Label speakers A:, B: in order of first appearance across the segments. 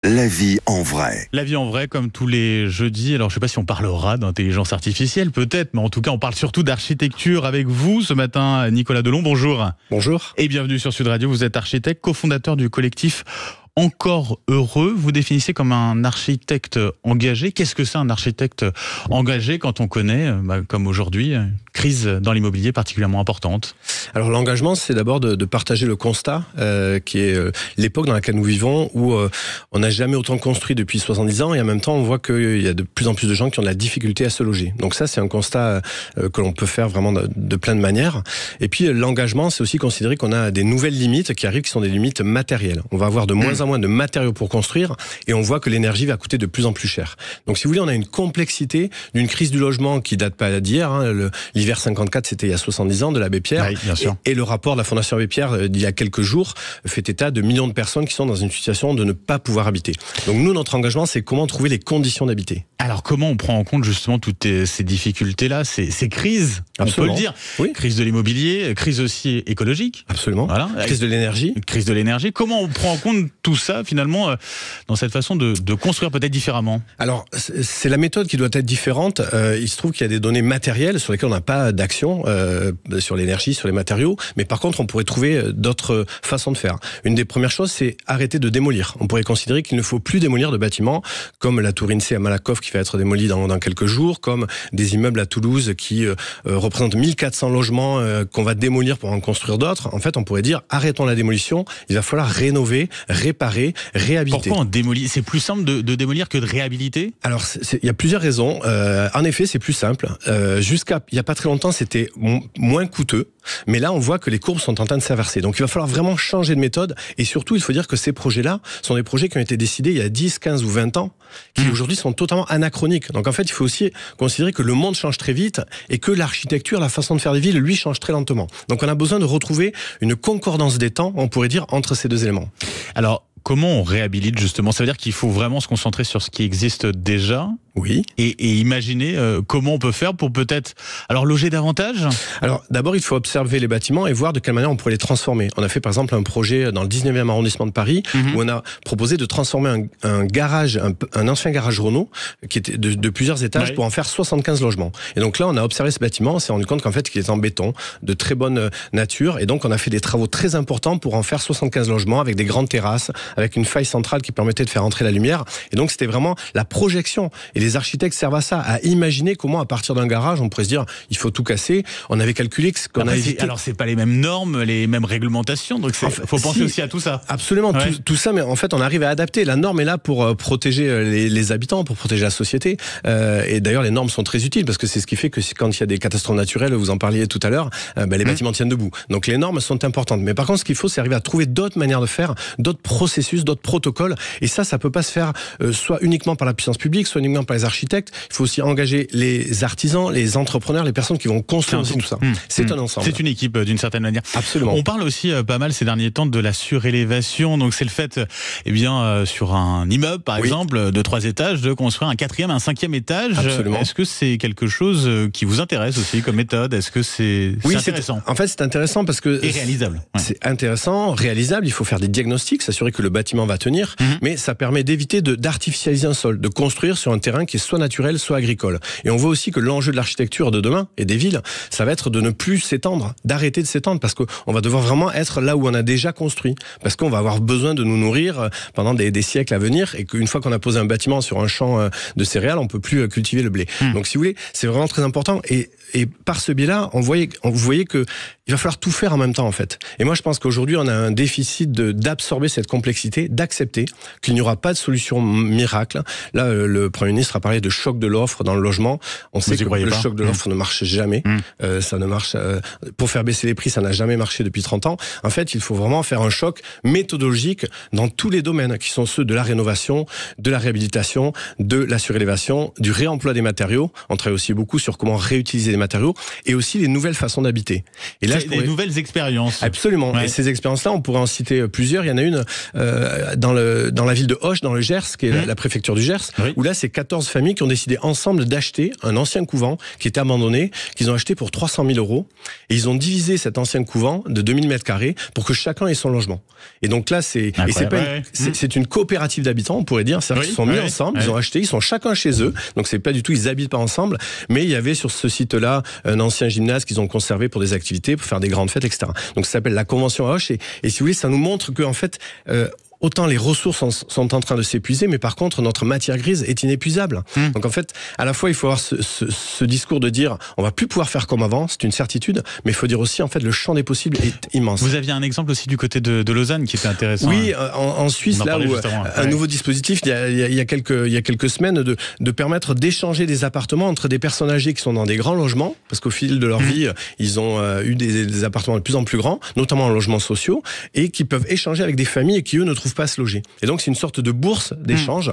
A: La vie en vrai.
B: La vie en vrai, comme tous les jeudis. Alors, je ne sais pas si on parlera d'intelligence artificielle, peut-être, mais en tout cas, on parle surtout d'architecture avec vous ce matin. Nicolas Delon, bonjour.
C: Bonjour.
B: Et bienvenue sur Sud Radio. Vous êtes architecte, cofondateur du collectif Encore Heureux. Vous définissez comme un architecte engagé. Qu'est-ce que c'est un architecte engagé quand on connaît, comme aujourd'hui, une crise dans l'immobilier particulièrement importante?
C: Alors l'engagement, c'est d'abord de partager le constat qui est l'époque dans laquelle nous vivons, où on n'a jamais autant construit depuis 70 ans et en même temps on voit qu'il y a de plus en plus de gens qui ont de la difficulté à se loger. Donc ça, c'est un constat que l'on peut faire vraiment de plein de manières. Et puis l'engagement, c'est aussi considérer qu'on a des nouvelles limites qui arrivent, qui sont des limites matérielles. On va avoir de moins en moins de matériaux pour construire et on voit que l'énergie va coûter de plus en plus cher. Donc si vous voulez, on a une complexité d'une crise du logement qui date pas d'hier. L'hiver 54, c'était il y a 70 ans, de l'abbé Pierre.
B: Oui, bien sûr.
C: Et le rapport de la Fondation Abbé Pierre d'il y a quelques jours fait état de millions de personnes qui sont dans une situation de ne pas pouvoir habiter. Donc nous, notre engagement, c'est comment trouver les conditions d'habiter.
B: Alors comment on prend en compte justement toutes ces difficultés-là, ces crises,
C: Absolument.
B: On peut le dire,
C: Oui.
B: Crise de l'immobilier, crise aussi écologique.
C: Absolument.
B: Voilà.
C: Crise de l'énergie.
B: Crise de l'énergie. Comment on prend en compte tout ça finalement dans cette façon de construire peut-être différemment?
C: Alors, c'est la méthode qui doit être différente. Il se trouve qu'il y a des données matérielles sur lesquelles on n'a pas d'action, sur l'énergie, sur les matériaux, mais par contre, on pourrait trouver d'autres façons de faire. Une des premières choses, c'est arrêter de démolir. On pourrait considérer qu'il ne faut plus démolir de bâtiments, comme la tour INSEE à Malakoff qui va être démolie dans quelques jours, comme des immeubles à Toulouse qui représentent 1400 logements qu'on va démolir pour en construire d'autres. En fait, on pourrait dire, arrêtons la démolition, il va falloir rénover, réparer, réhabiliter.
B: Pourquoi on démolit? C'est plus simple de démolir que de réhabiliter?
C: Alors, il y a plusieurs raisons. En effet, c'est plus simple. Jusqu'à il y a pas très longtemps, c'était moins coûteux. Mais là, on voit que les courbes sont en train de s'inverser. Donc, il va falloir vraiment changer de méthode. Et surtout, il faut dire que ces projets-là sont des projets qui ont été décidés il y a 10, 15 ou 20 ans, qui aujourd'hui sont totalement anachroniques. Donc, en fait, il faut aussi considérer que le monde change très vite et que l'architecture, la façon de faire des villes, lui, change très lentement. Donc, on a besoin de retrouver une concordance des temps, on pourrait dire, entre ces deux éléments.
B: Alors, comment on réhabilite justement? Ça veut dire qu'il faut vraiment se concentrer sur ce qui existe déjà?
C: Oui.
B: Et imaginer comment on peut faire pour peut-être loger davantage?
C: Alors d'abord, il faut observer les bâtiments et voir de quelle manière on pourrait les transformer. On a fait par exemple un projet dans le 19e arrondissement de Paris où on a proposé de transformer un garage, un ancien garage Renault qui était de plusieurs étages pour en faire 75 logements. Et donc là, on a observé ce bâtiment, on s'est rendu compte qu'en fait, il était en béton, de très bonne nature. Et donc, on a fait des travaux très importants pour en faire 75 logements avec des grandes terrasses, avec une faille centrale qui permettait de faire entrer la lumière. Et donc, c'était vraiment la projection. Et les architectes servent à ça, à imaginer comment, à partir d'un garage, on pourrait se dire, il faut tout casser. On avait calculé que ce qu'on a évité.
B: Alors, c'est pas les mêmes normes, les mêmes réglementations. Donc, faut penser aussi à tout ça.
C: Absolument, tout ça, mais en fait, on arrive à adapter. La norme est là pour protéger les habitants, pour protéger la société. Et d'ailleurs, les normes sont très utiles parce que c'est ce qui fait que quand il y a des catastrophes naturelles, vous en parliez tout à l'heure, les bâtiments tiennent debout. Donc, les normes sont importantes. Mais par contre, ce qu'il faut, c'est arriver à trouver d'autres manières de faire, d'autres processus, d'autres protocoles. Et ça peut pas se faire soit uniquement par la puissance publique, soit uniquement par les architectes. Il faut aussi engager les artisans, les entrepreneurs, les personnes qui vont construire tout ça. C'est un ensemble.
B: C'est une équipe d'une certaine manière.
C: Absolument.
B: On parle aussi pas mal ces derniers temps de la surélévation. Donc c'est le fait, sur un immeuble par exemple de 3 étages, de construire un 4e, un 5e étage.
C: Absolument.
B: Est-ce que c'est quelque chose qui vous intéresse aussi comme méthode? Est-ce que c'est intéressant?
C: En fait, c'est intéressant parce que
B: et réalisable.
C: C'est intéressant, réalisable. Il faut faire des diagnostics, s'assurer que le bâtiment va tenir, mais ça permet d'éviter d'artificialiser un sol, de construire sur un terrain qui est soit naturel, soit agricole. Et on voit aussi que l'enjeu de l'architecture de demain et des villes, ça va être de ne plus s'étendre, d'arrêter de s'étendre, parce qu'on va devoir vraiment être là où on a déjà construit, parce qu'on va avoir besoin de nous nourrir pendant des siècles à venir, et qu'une fois qu'on a posé un bâtiment sur un champ de céréales, on peut plus cultiver le blé. Donc, si vous voulez, c'est vraiment très important. Et par ce biais-là, vous voyez que il va falloir tout faire en même temps, en fait. Et moi, je pense qu'aujourd'hui, on a un déficit d'absorber cette complexité, d'accepter qu'il n'y aura pas de solution miracle. Là, le Premier ministre a parlé de choc de l'offre dans le logement. On sait que le choc de l'offre ne marche jamais. Ça ne marche, pour faire baisser les prix, ça n'a jamais marché depuis 30 ans. En fait, il faut vraiment faire un choc méthodologique dans tous les domaines, qui sont ceux de la rénovation, de la réhabilitation, de la surélévation, du réemploi des matériaux. On travaille aussi beaucoup sur comment réutiliser les matériaux, et aussi les nouvelles façons d'habiter. Et là,
B: des nouvelles expériences.
C: Absolument. Et ces expériences-là, on pourrait en citer plusieurs. Il y en a une dans la ville de Auch, dans le Gers, qui est la préfecture du Gers,
B: Oui.
C: où là, c'est 14 familles qui ont décidé ensemble d'acheter un ancien couvent qui était abandonné, qu'ils ont acheté pour 300 000 €. Et ils ont divisé cet ancien couvent de 2000 mètres carrés pour que chacun ait son logement. Et donc là, c'est une coopérative d'habitants, on pourrait dire. C'est-à-dire qu'ils se sont mis ensemble, ils ont acheté, ils sont chacun chez eux. Donc c'est pas du tout, ils habitent pas ensemble. Mais il y avait sur ce site-là un ancien gymnase qu'ils ont conservé pour des activités, pour faire des grandes fêtes, etc. Donc ça s'appelle la Convention à Auch. Et si vous voulez, ça nous montre que en fait, autant les ressources sont en train de s'épuiser, mais par contre, notre matière grise est inépuisable. Donc en fait, à la fois, il faut avoir ce discours de dire on va plus pouvoir faire comme avant, c'est une certitude, mais il faut dire aussi, en fait, le champ des possibles est immense.
B: Vous aviez un exemple aussi du côté de Lausanne qui était intéressant.
C: Oui, en Suisse, là où un nouveau dispositif, il y a quelques semaines, de permettre d'échanger des appartements entre des personnes âgées qui sont dans des grands logements, parce qu'au fil de leur vie, ils ont eu des appartements de plus en plus grands, notamment en logements sociaux, et qui peuvent échanger avec des familles qui, eux, ne trouvent pas à se loger. Et donc, c'est une sorte de bourse d'échange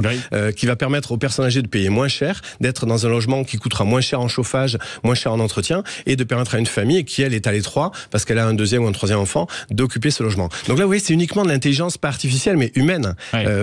C: qui va permettre aux personnes âgées de payer moins cher, d'être dans un logement qui coûtera moins cher en chauffage, moins cher en entretien, et de permettre à une famille qui, elle, est à l'étroit, parce qu'elle a un deuxième ou un troisième enfant, d'occuper ce logement. Donc là, vous voyez, c'est uniquement de l'intelligence, pas artificielle, mais humaine,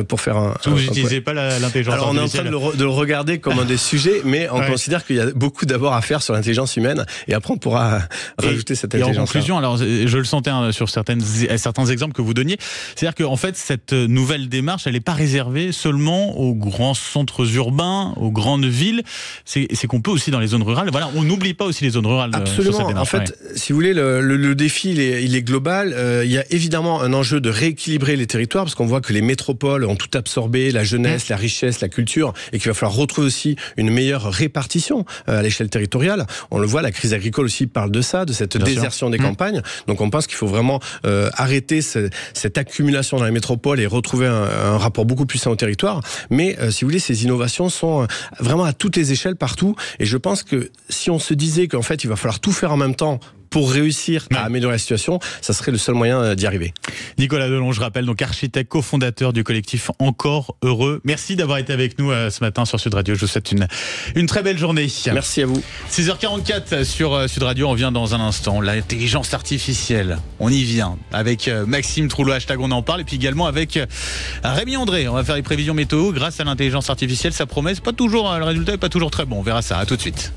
C: pour faire un...
B: Vous n'utilisez pas l'intelligence artificielle.
C: Alors, on est en train de le regarder comme un des sujets, mais on considère qu'il y a beaucoup d'abord à faire sur l'intelligence humaine, et après, on pourra rajouter cette intelligence.
B: Et en conclusion, alors, je le sentais sur certains exemples que vous donniez, c'est-à-dire qu'en fait, cette nouvelle démarche, elle n'est pas réservée seulement aux grands centres urbains, aux grandes villes. C'est qu'on peut aussi dans les zones rurales. Voilà, on n'oublie pas aussi les zones rurales.
C: Absolument.
B: Sur cette démarche.
C: En fait, si vous voulez, le défi, il est global. Il y a évidemment un enjeu de rééquilibrer les territoires, parce qu'on voit que les métropoles ont tout absorbé, la jeunesse, la richesse, la culture, et qu'il va falloir retrouver aussi une meilleure répartition à l'échelle territoriale. On le voit, la crise agricole aussi parle de ça, de cette désertion des campagnes. Donc on pense qu'il faut vraiment arrêter cette accumulation dans les métropoles et retrouver un rapport beaucoup plus sain au territoire. Mais si vous voulez, ces innovations sont vraiment à toutes les échelles, partout. Et je pense que si on se disait qu'en fait, il va falloir tout faire en même temps pour réussir à améliorer la situation, ça serait le seul moyen d'y arriver.
B: Nicolas Delon, je rappelle, donc architecte, cofondateur du collectif Encore Heureux. Merci d'avoir été avec nous ce matin sur Sud Radio. Je vous souhaite une très belle journée.
C: Merci à vous.
B: 6h44 sur Sud Radio, on vient dans un instant. L'intelligence artificielle, on y vient. Avec Maxime Trouleau, hashtag on en parle, et puis également avec Rémi André. On va faire les prévisions météo. Grâce à l'intelligence artificielle, ça promet, le résultat n'est pas toujours très bon. On verra ça. À tout de suite.